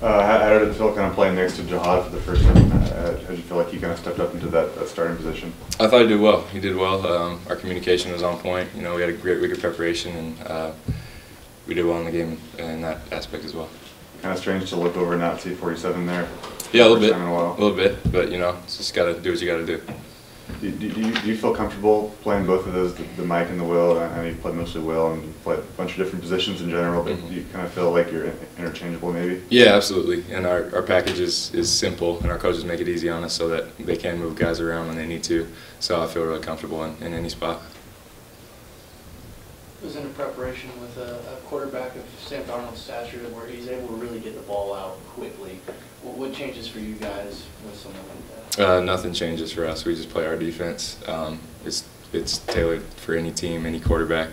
How did it feel kind of playing next to Jihad for the first time? How did you feel like he kind of stepped up into that starting position? I thought he did well. He did well. Our communication was on point. You know, we had a great week of preparation, and we did well in the game in that aspect as well. Kind of strange to look over and not see 47 there. Yeah, a little bit, but you know, just gotta do what you gotta do. Do you feel comfortable playing both of those, the Mike and the Will? I know you played mostly Will and you played a bunch of different positions in general, but do you kind of feel like you're interchangeable maybe? Yeah, absolutely. And our package is simple, and our coaches make it easy on us so that they can move guys around when they need to. So I feel really comfortable in any spot. It was in a preparation with a quarterback of Sam Darnold's stature where he's able to really get the ball out quickly. What changes for you guys with someone like that? Nothing changes for us. We just play our defense. It's tailored for any team, any quarterback,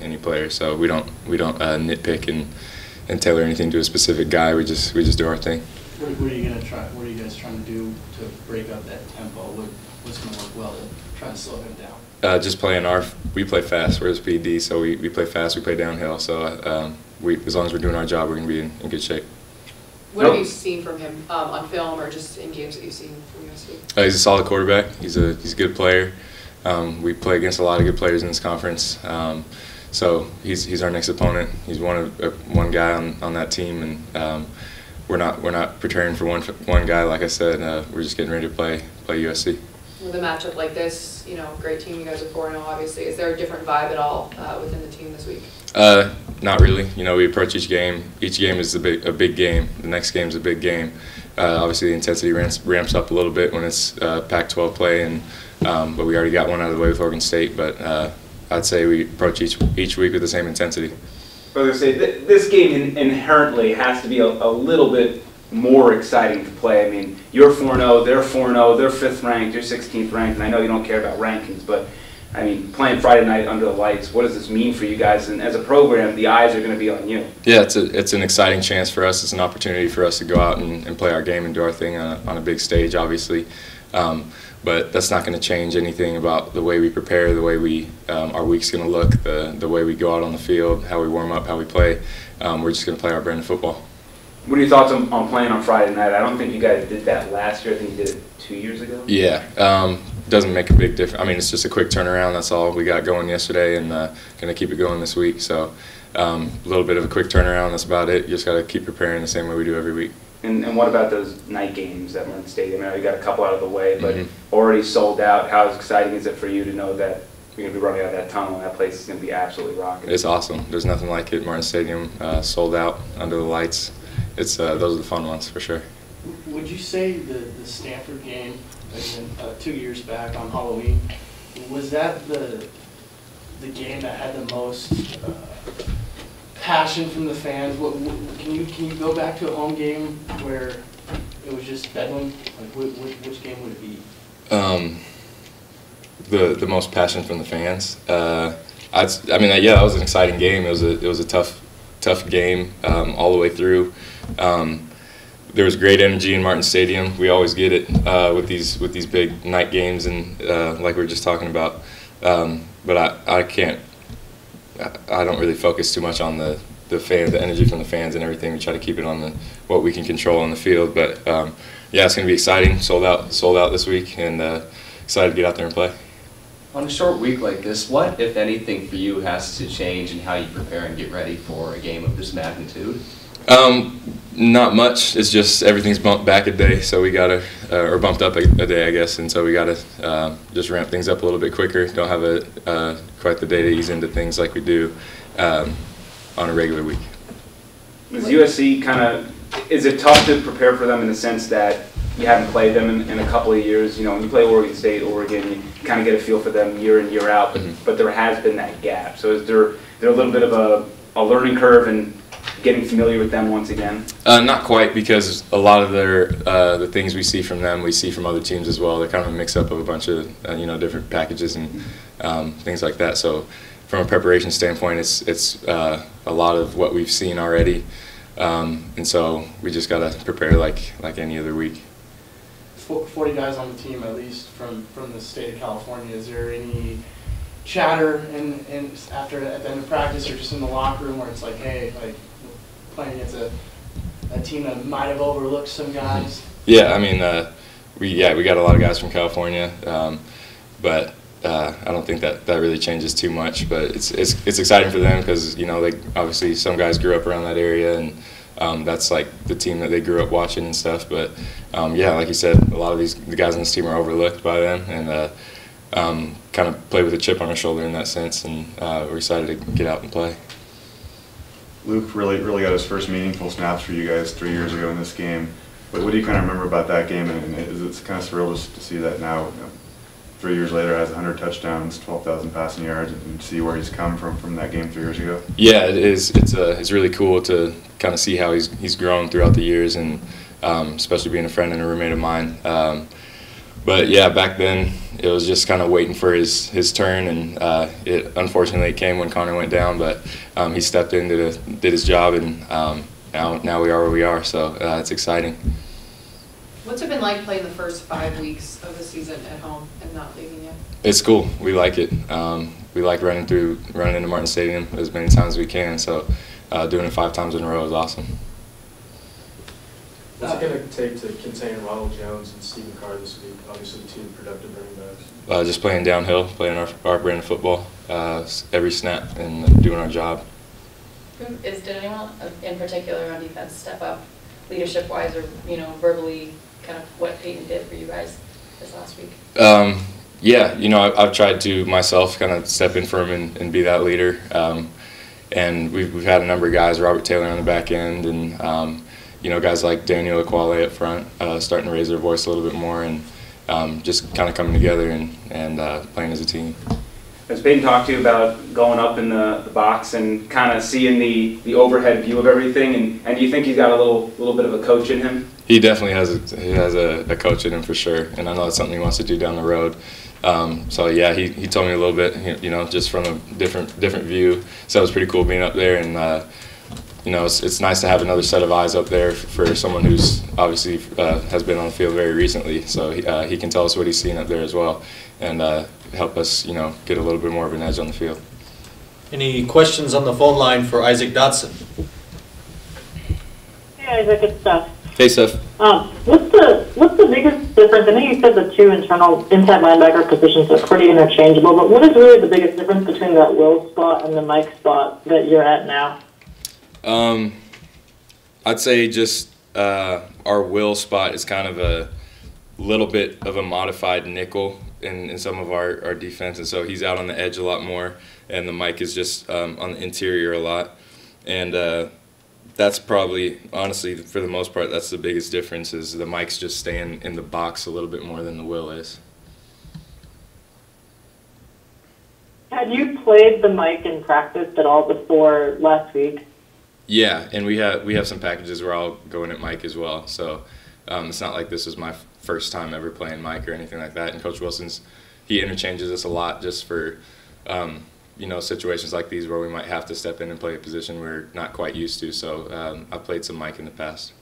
any player. So we don't nitpick and tailor anything to a specific guy. We just do our thing. What are you gonna try? What are you guys trying to do to break up that tempo? What's gonna work well to try to slow him down? Just playing we play fast. We're a speed D, so we play fast. We play downhill. So as long as we're doing our job, we're gonna be in good shape. What have you seen from him on film or just in games that you've seen from USC? He's a solid quarterback. He's a good player. We play against a lot of good players in this conference. So he's our next opponent. He's one guy on that team, and we're not preparing for one guy. Like I said, we're just getting ready to play USC. With a matchup like this, you know, great team. You guys are 4-0, obviously. Is there a different vibe at all within the team this week? Not really. You know, we approach each game. Each game is a big game. The next game is a big game. Obviously, the intensity ramps up a little bit when it's Pac-12 play, and but we already got one out of the way with Oregon State. But I'd say we approach each week with the same intensity. I was going to say, this game inherently has to be a little bit more exciting to play. I mean, you're 4-0, they're 4-0, they're 5th ranked, you're 16th ranked, and I know you don't care about rankings, but I mean, playing Friday night under the lights, what does this mean for you guys? And as a program, the eyes are going to be on you. Yeah, it's an exciting chance for us. It's an opportunity for us to go out and play our game and do our thing on a big stage, obviously. But that's not going to change anything about the way we prepare, the way our week's going to look, the way we go out on the field, how we warm up, how we play. We're just going to play our brand of football. What are your thoughts on playing on Friday night? I don't think you guys did that last year. I think you did it 2 years ago. Yeah, doesn't make a big difference. I mean, it's just a quick turnaround. That's all we got going yesterday, and going to keep it going this week. So a little bit of a quick turnaround. That's about it. You just got to keep preparing the same way we do every week. And what about those night games at Lynn Stadium? I know you got a couple out of the way, but already sold out. How exciting is it for you to know that you're going to be running out of that tunnel and that place is going to be absolutely rocking? It's awesome. There's nothing like it. Martin Stadium, sold out, under the lights. Those are the fun ones for sure. Would you say the Stanford game 2 years back on Halloween, was that the game that had the most passion from the fans? Can you go back to a home game where it was just bedlam? Like which game would it be? The most passion from the fans. I mean, yeah, that was an exciting game. It was a tough game all the way through. There was great energy in Martin Stadium. We always get it with these big night games, and like we were just talking about. But I don't really focus too much on the energy from the fans and everything. We try to keep it on what we can control on the field. But yeah, it's going to be exciting. Sold out this week, and excited to get out there and play. On a short week like this, what, if anything, for you has to change in how you prepare and get ready for a game of this magnitude? Not much. It's just everything's bumped back a day, so we gotta, or bumped up a day, I guess, and so we gotta just ramp things up a little bit quicker. Don't have quite the day to ease into things like we do on a regular week. Is USC is it tough to prepare for them in the sense that you haven't played them in a couple of years? You know, when you play Oregon State, Oregon, you kind of get a feel for them year in, year out, but there has been that gap. So is there a little bit of a learning curve and getting familiar with them once again? Not quite, because a lot of the things we see from them, we see from other teams as well. They're kind of a mix-up of a bunch of different packages and things like that. So from a preparation standpoint, it's a lot of what we've seen already, and so we just got to prepare like any other week. 40 guys on the team, at least from the state of California. Is there any chatter and at the end of practice or just in the locker room where it's like, hey, like playing against a a team that might have overlooked some guys? Yeah, I mean, we got a lot of guys from California, but I don't think that really changes too much. But it's exciting for them because they obviously some guys grew up around that area, and that's like the team that they grew up watching and stuff. But yeah, like you said, a lot of the guys on this team are overlooked by them, and kind of play with a chip on our shoulder in that sense. And we're excited to get out and play. Luke really got his first meaningful snaps for you guys 3 years ago in this game. But what do you kind of remember about that game? And it's kind of surreal to see that now, 3 years later, has 100 touchdowns, 12,000 passing yards, and see where he's come from that game 3 years ago. Yeah, it is. It's really cool to kind of see how he's grown throughout the years, and especially being a friend and a roommate of mine. But yeah, back then it was just kind of waiting for his turn, and it unfortunately came when Connor went down. But he stepped in, did his job, and now we are where we are. So it's exciting. What's it been like playing the first 5 weeks of the season at home and not leaving yet? It's cool. We like it. We like running into Martin Stadium as many times as we can. So doing it 5 times in a row is awesome. What's it going to take to contain Ronald Jones and Stephen Carr this week? Obviously, 2 productive running backs. Just playing downhill, playing our brand of football, every snap, and doing our job. Did anyone in particular on defense step up leadership-wise, or verbally, kind of what Peyton did for you guys this last week? Yeah, I've tried to myself kind of step in for him and be that leader. And we've had a number of guys, Robert Taylor on the back end, and guys like Daniel Aquale up front, starting to raise their voice a little bit more, and just kind of coming together and playing as a team. Has Peyton talked to you about going up in the box and kind of seeing the overhead view of everything? And do you think he's got a little bit of a coach in him? He definitely has a coach in him for sure, and I know that's something he wants to do down the road. So yeah, he told me a little bit, just from a different view. So it was pretty cool being up there, and it's nice to have another set of eyes up there for someone who's obviously has been on the field very recently. So he can tell us what he's seen up there as well, and help us, get a little bit more of an edge on the field. Any questions on the phone line for Isaac Dotson? Hey Isaac, it's Steph. Hey Steph. What's the biggest difference? I know you said the 2 inside linebacker positions are pretty interchangeable, but what is really the biggest difference between that Will spot and the Mike spot that you're at now? I'd say just our Will spot is kind of a little bit of a modified nickel in some of our defense, and so he's out on the edge a lot more, and the Mike is just on the interior a lot, and that's probably, honestly, for the most part, that's the biggest difference, is the Mike's just staying in the box a little bit more than the Will is. Had you played the Mike in practice at all before last week? Yeah, and we have some packages where I'll go in at Mike as well. So it's not like this is my first time ever playing Mike or anything like that. And Coach Wilson's, he interchanges us a lot just for situations like these where we might have to step in and play a position we're not quite used to. So I've played some Mike in the past.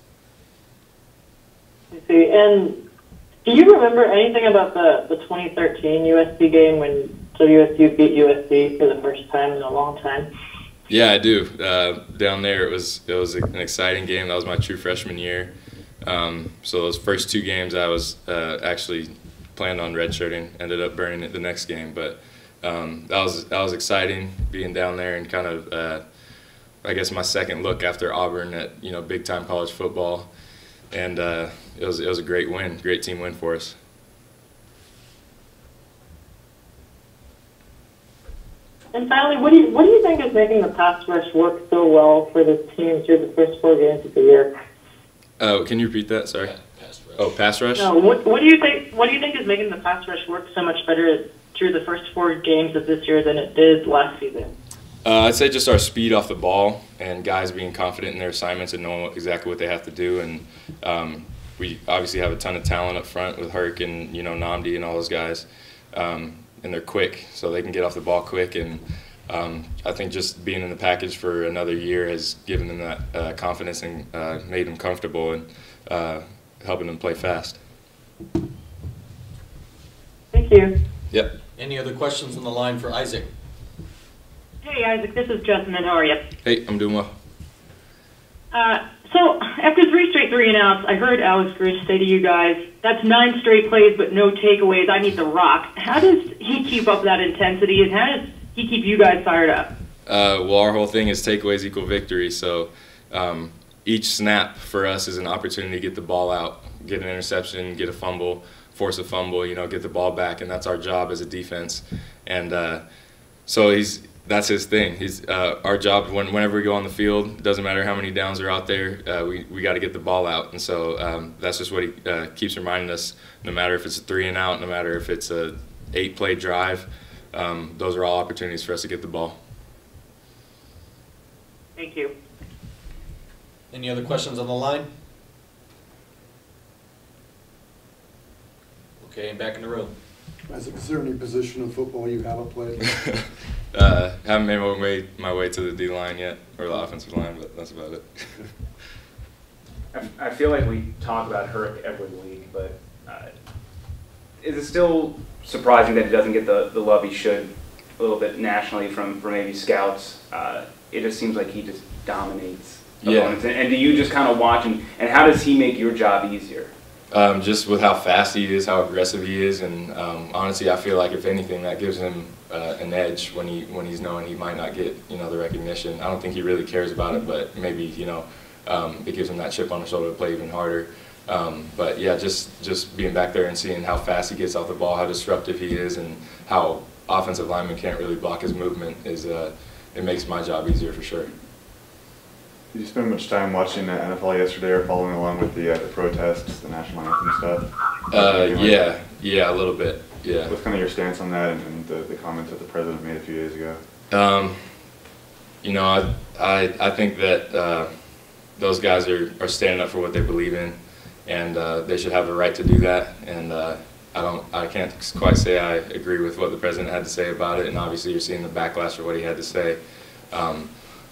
I see. And do you remember anything about the 2013 USC game when WSU beat USC for the first time in a long time? Yeah, I do. Down there, it was an exciting game. That was my true freshman year. So those first 2 games, I was actually planned on redshirting. Ended up burning it the next game, but that was exciting being down there and kind of I guess my second look after Auburn at big time college football, and it was a great win, great team win for us. And finally, what do you think is making the pass rush work so well for this team through the first 4 games of the year? Can you repeat that? Sorry. Pass rush. Oh, pass rush. No. What do you think is making the pass rush work so much better through the first 4 games of this year than it did last season? I'd say just our speed off the ball and guys being confident in their assignments and knowing exactly what they have to do. And we obviously have a ton of talent up front with Herc and Namdi and all those guys. And they're quick, so they can get off the ball quick. And I think just being in the package for another year has given them that confidence and made them comfortable and helping them play fast. Thank you. Yep. Any other questions on the line for Isaac? Hey Isaac, this is Justin. How are you? Hey, I'm doing well. So, after 3 straight 3-and-outs, I heard Alex Grish say to you guys, that's 9 straight plays but no takeaways, I need the rock. How does he keep up that intensity, and how does he keep you guys fired up? Well, our whole thing is takeaways equal victory, so each snap for us is an opportunity to get the ball out, get an interception, get a fumble, force a fumble, you know, get the ball back, and that's our job as a defense. And so that's his thing. Our job whenever we go on the field, doesn't matter how many downs are out there, we got to get the ball out. And so that's just what he keeps reminding us. No matter if it's a 3-and-out, no matter if it's a 8-play drive, those are all opportunities for us to get the ball. Thank you. Any other questions on the line? Okay, back in the room. Isaac, is there any position of football you haven't played? Haven't made my way to the D line yet, or the offensive line, but that's about it. I feel like we talk about Herc every week, but is it still surprising that he doesn't get the love he should a little bit nationally from maybe scouts? It just seems like he just dominates opponents. Yeah. And do you just kind of watch, and how does he make your job easier? Just with how fast he is, how aggressive he is, and honestly, I feel like if anything, that gives him an edge when he's knowing he might not get the recognition. I don't think he really cares about it, but maybe it gives him that chip on the shoulder to play even harder. But yeah, just being back there and seeing how fast he gets off the ball, how disruptive he is, and how offensive linemen can't really block his movement it makes my job easier for sure. Did you spend much time watching the NFL yesterday or following along with the protests, the national anthem stuff? Yeah, a little bit. Yeah. What's kind of your stance on that and the comments that the president made a few days ago? I think that those guys are standing up for what they believe in, and they should have the right to do that. And I can't quite say I agree with what the president had to say about it, and obviously you're seeing the backlash for what he had to say.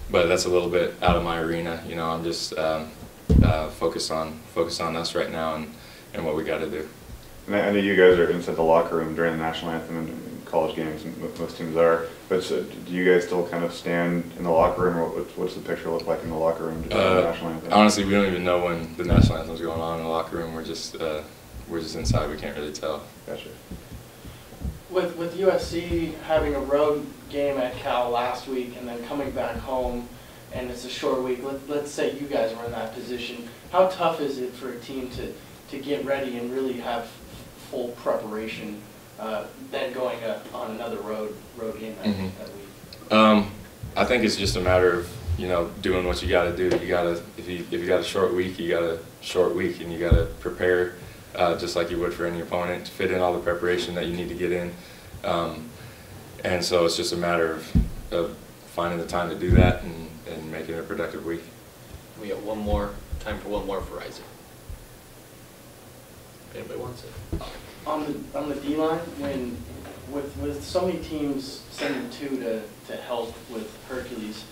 But that's a little bit out of my arena. I'm just focused on us right now and what we got to do. And I know you guys are inside the locker room during the national anthem and college games, and most teams are. But so do you guys still kind of stand in the locker room, or what's the picture look like in the locker room during the national anthem? Honestly, we don't even know when the national anthem's going on in the locker room. We're just inside. We can't really tell. Gotcha. With USC having a road game at Cal last week and then coming back home, and it's a short week, let's say you guys were in that position, how tough is it for a team to get ready and really have full preparation then going on another road game that week? I think it's just a matter of doing what you got to do. You got to if you got a short week, you got a short week, and you got to prepare just like you would for any opponent, to fit in all the preparation that you need to get in. And so it's just a matter of finding the time to do that and making it a productive week. We got time for one more for Isaac. If anybody wants it. On the D-line, with so many teams sending two to help with Hercules,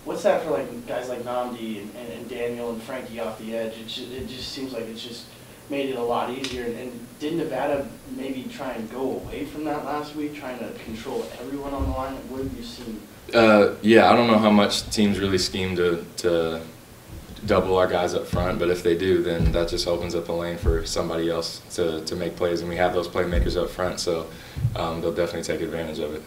what's that for guys like Namdi and Daniel and Frankie off the edge? It just seems like it's just made it a lot easier. And did Nevada maybe try and go away from that last week, trying to control everyone on the line? What have you seen? Yeah, I don't know how much teams really scheme to double our guys up front, but if they do, then that just opens up a lane for somebody else to make plays, and we have those playmakers up front, so they'll definitely take advantage of it.